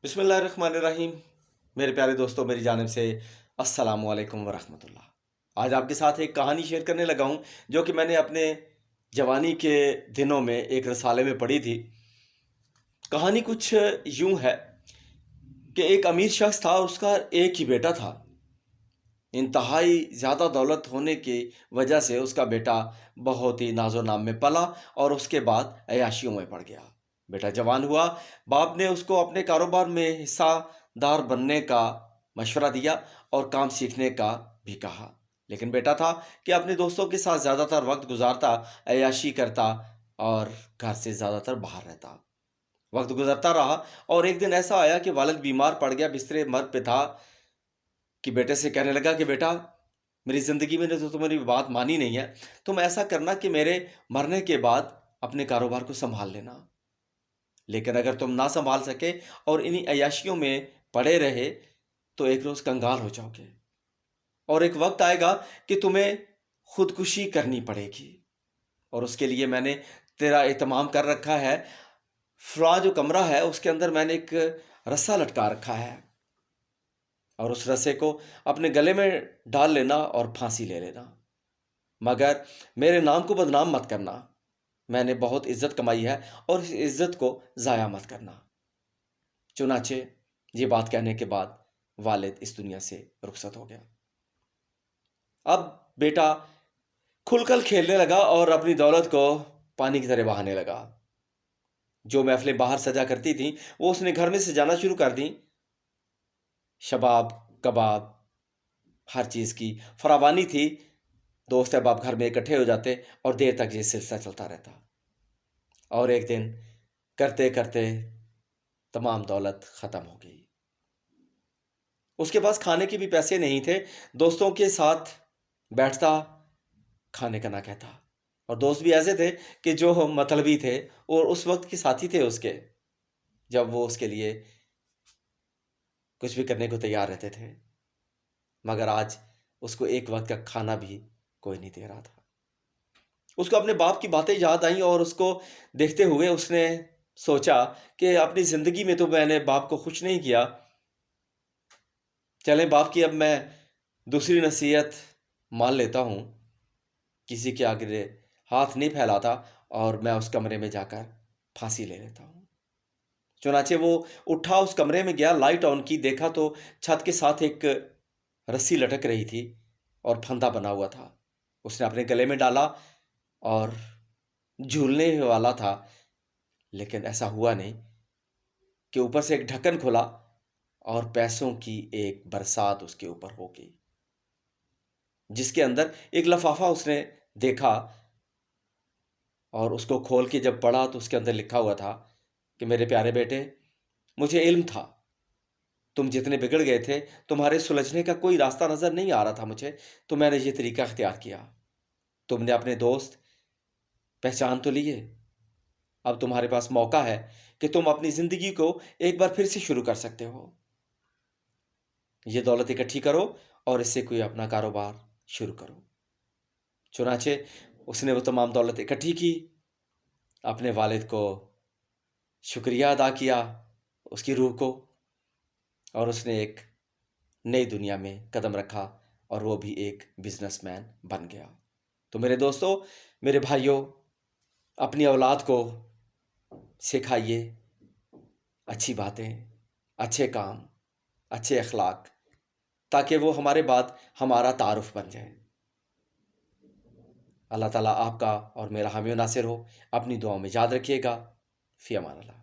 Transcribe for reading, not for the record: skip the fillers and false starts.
بسم اللہ الرحمن الرحیم۔ میرے پیارے دوستوں، میری جانب سے السلام علیکم ورحمۃ اللہ۔ آج آپ کے ساتھ ایک کہانی شیئر کرنے لگا ہوں جو کہ میں نے اپنے جوانی کے دنوں میں ایک رسالے میں پڑھی تھی۔ کہانی کچھ یوں ہے کہ ایک امیر شخص تھا اور اس کا ایک ہی بیٹا تھا۔ انتہائی زیادہ دولت ہونے کی وجہ سے اس کا بیٹا بہت ہی ناز و نام میں پلا اور اس کے بعد عیاشیوں میں پڑ گیا۔ بیٹا جوان ہوا، باپ نے اس کو اپنے کاروبار میں حصہ دار بننے کا مشورہ دیا اور کام سیکھنے کا بھی کہا، لیکن بیٹا تھا کہ اپنے دوستوں کے ساتھ زیادہ تر وقت گزارتا، عیاشی کرتا اور گھر سے زیادہ تر باہر رہتا۔ وقت گزرتا رہا اور ایک دن ایسا آیا کہ والد بیمار پڑ گیا، بستر مرگ پہ تھا کہ بیٹے سے کہنے لگا کہ بیٹا، میری زندگی میں نے تو تمہاری بات مانی نہیں ہے، تم ایسا کرنا کہ میرے مرنے کے بعد اپنے کاروبار کو سنبھال لینا، لیکن اگر تم نہ سنبھال سکے اور انہی عیاشیوں میں پڑے رہے تو ایک روز کنگال ہو جاؤ گے اور ایک وقت آئے گا کہ تمہیں خودکشی کرنی پڑے گی، اور اس کے لیے میں نے تیرا اہتمام کر رکھا ہے۔ فلاں جو کمرہ ہے اس کے اندر میں نے ایک رسا لٹکا رکھا ہے اور اس رسے کو اپنے گلے میں ڈال لینا اور پھانسی لے لینا، مگر میرے نام کو بدنام مت کرنا، میں نے بہت عزت کمائی ہے اور اس عزت کو ضائع مت کرنا۔ چنانچہ یہ بات کہنے کے بعد والد اس دنیا سے رخصت ہو گیا۔ اب بیٹا کھل کل کھیلنے لگا اور اپنی دولت کو پانی کی طرح بہانے لگا۔ جو محفلیں باہر سجا کرتی تھیں وہ اس نے گھر میں سجانا شروع کر دیں۔ شباب، کباب، ہر چیز کی فراوانی تھی۔ دوست احباب گھر میں اکٹھے ہو جاتے اور دیر تک یہ سلسلہ چلتا رہتا، اور ایک دن کرتے کرتے تمام دولت ختم ہو گئی۔ اس کے پاس کھانے کے بھی پیسے نہیں تھے۔ دوستوں کے ساتھ بیٹھتا، کھانے کا نہ کہتا، اور دوست بھی ایسے تھے کہ جو مطلبی تھے اور اس وقت کے ساتھی تھے اس کے، جب وہ اس کے لیے کچھ بھی کرنے کو تیار رہتے تھے، مگر آج اس کو ایک وقت کا کھانا بھی کوئی نہیں دے رہا تھا۔ اس کو اپنے باپ کی باتیں یاد آئیں اور اس کو دیکھتے ہوئے اس نے سوچا کہ اپنی زندگی میں تو میں نے باپ کو خوش نہیں کیا، چلیں باپ کی اب میں دوسری نصیحت مان لیتا ہوں، کسی کے آگے ہاتھ نہیں پھیلاتا اور میں اس کمرے میں جا کر پھانسی لے لیتا ہوں۔ چنانچہ وہ اٹھا، اس کمرے میں گیا، لائٹ آن کی، دیکھا تو چھت کے ساتھ ایک رسی لٹک رہی تھی اور پھندا بنا ہوا تھا۔ اس نے اپنے گلے میں ڈالا اور جھولنے والا تھا، لیکن ایسا ہوا نہیں کہ اوپر سے ایک ڈھکن کھلا اور پیسوں کی ایک برسات اس کے اوپر ہو گئی، جس کے اندر ایک لفافہ اس نے دیکھا، اور اس کو کھول کے جب پڑھا تو اس کے اندر لکھا ہوا تھا کہ میرے پیارے بیٹے، مجھے علم تھا تم جتنے بگڑ گئے تھے، تمہارے سلجھنے کا کوئی راستہ نظر نہیں آ رہا تھا مجھے، تو میں نے یہ طریقہ اختیار کیا۔ تم نے اپنے دوست پہچان تو لیے، اب تمہارے پاس موقع ہے کہ تم اپنی زندگی کو ایک بار پھر سے شروع کر سکتے ہو۔ یہ دولت اکٹھی کرو اور اس سے کوئی اپنا کاروبار شروع کرو۔ چنانچہ اس نے وہ تمام دولت اکٹھی کی، اپنے والد کو شکریہ ادا کیا، اس کی روح کو، اور اس نے ایک نئی دنیا میں قدم رکھا اور وہ بھی ایک بزنس مین بن گیا۔ تو میرے دوستوں، میرے بھائیوں، اپنی اولاد کو سکھائیے اچھی باتیں، اچھے کام، اچھے اخلاق، تاکہ وہ ہمارے بعد ہمارا تعارف بن جائے۔ اللہ تعالیٰ آپ کا اور میرا حامی و ناصر ہو۔ اپنی دعاؤں میں یاد رکھیے گا۔ فی امان اللہ۔